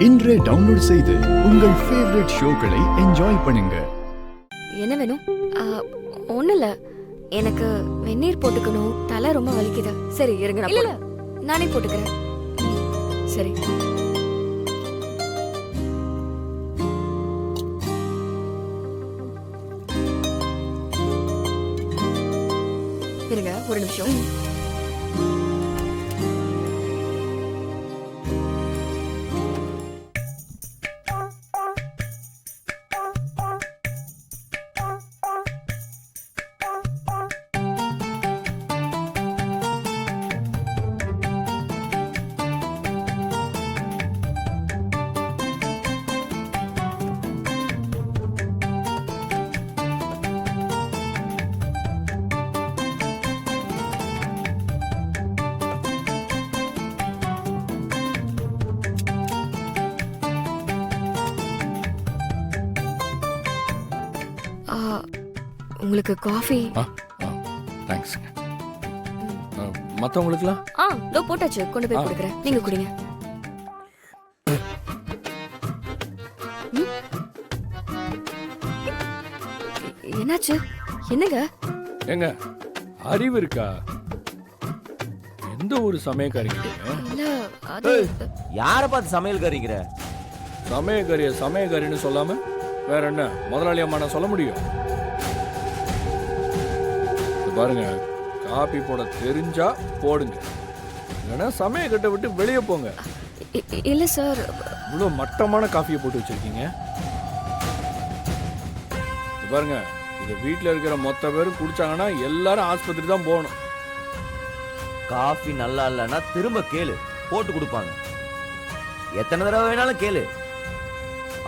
இன்றே டவுன்லோட் செய்து உங்கள் ஃபேவரட் ஷோக்களை என்ஜாய் பண்ணுங்க. என்ன வேணும்? ஒண்ணு இல்ல, எனக்கு வெந்நீர் போட்டுக்கணும், தலை ரொம்ப வலிக்குது. சரி இருங்க, நான் இல்ல நானே போட்டுக்கிறேன். சரி இருங்க ஒரு நிமிஷம். உங்களுக்கு காஃபி? தேங்க்ஸ். மற்றவங்களுக்குலாம் இதோ போட்டாச்சு, கொண்டு போய் கொடுக்குறேன். நீங்க குடிங்க. என்னாச்சு? என்னங்க? ஏங்க அறிவு இருக்கா? எந்த ஒரு சமயக்காரிங்க? இல்ல அது யார பார்த்து சமையல்காரிங்கிற? சமயக்காரின்னு சொல்லாம வேற என்ன முதலாளி அம்மா நான் சொல்ல முடியும்? பாருங்க, காபி போட தெரிஞ்சா போடுங்க, இல்லைன்னா சமயக்கட்டை விட்டு வெளியே போங்க. இல்ல சார், இவ்வளோ மட்டமான காஃபியை போட்டு வச்சிருக்கீங்க. பாருங்க, இதை வீட்டில் இருக்கிற மொத்த பேரும் குடிச்சாங்கன்னா எல்லாரும் ஆஸ்பத்திரி தான் போகணும். காஃபி நல்லா இல்லைன்னா திரும்ப கேளு, போட்டு கொடுப்பாங்க. எத்தனை தடவை வேணாலும் கேளு.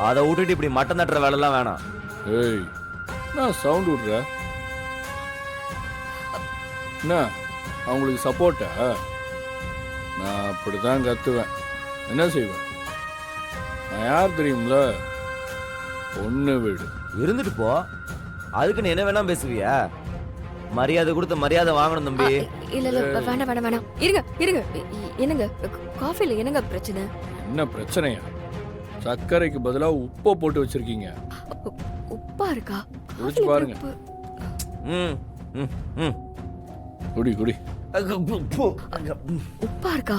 அதை விட்டுட்டு இப்படி மட்டம் தட்டுற வேலைலாம் வேணாம். ஏய், நான் சவுண்ட் விடுற என்ன அவங்களுக்கு சப்போர்ட்டா? நான் அப்படிதான் கத்துவேன். என்ன செய்வேன்? நான் யார் தெரியும்ல? பொண்ணு வீடு. இருந்துட்டு போ, அதுக்கு நீ என்ன வேணாம் பேசுவியா? மரியாதை கொடுத்த மரியாதை வாங்கணும் தம்பி. இல்ல இல்ல வேண்டாம் வேண்டாம் வேண்டாம். இருங்க இருங்க. என்னங்க காஃபில என்னங்க பிரச்சனை? என்ன பிரச்சனையா? சர்க்கரைக்கு பதிலா உப்பை போட்டு வச்சிருக்கீங்க. உப்பா இருக்கா? குடிச்சு பாருங்க. ம் ம் ம் குடி குடி. உப்பா இருக்கா?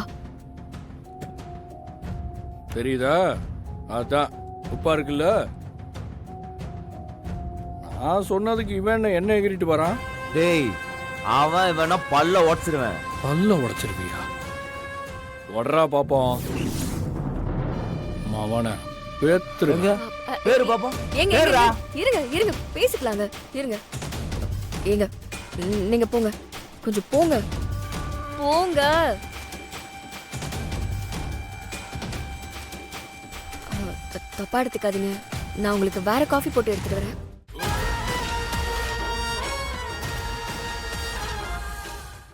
தெரியுதா? அதான் உப்பா இருக்குல்ல. நான் சொன்னதுக்கு இவன் என்ன எகிரிட்டு வரான்? டேய், அவன் வேணா பல்ல உடச்சிருவேன். பல்ல உடைச்சிருவியா? உடறா பாப்போம். மாவான பேத்துருங்க. பேரு பாப்போம். ஏங்க இருங்க இருங்க பேசிக்கலாங்க. இருங்க ஏங்க, நீங்க போங்க, கொஞ்சம் போங்க போங்க. தப்பா எடுத்துக்காதீங்க, நான் உங்களுக்கு வேற காஃபி போட்டு எடுத்துட்டு வரேன்.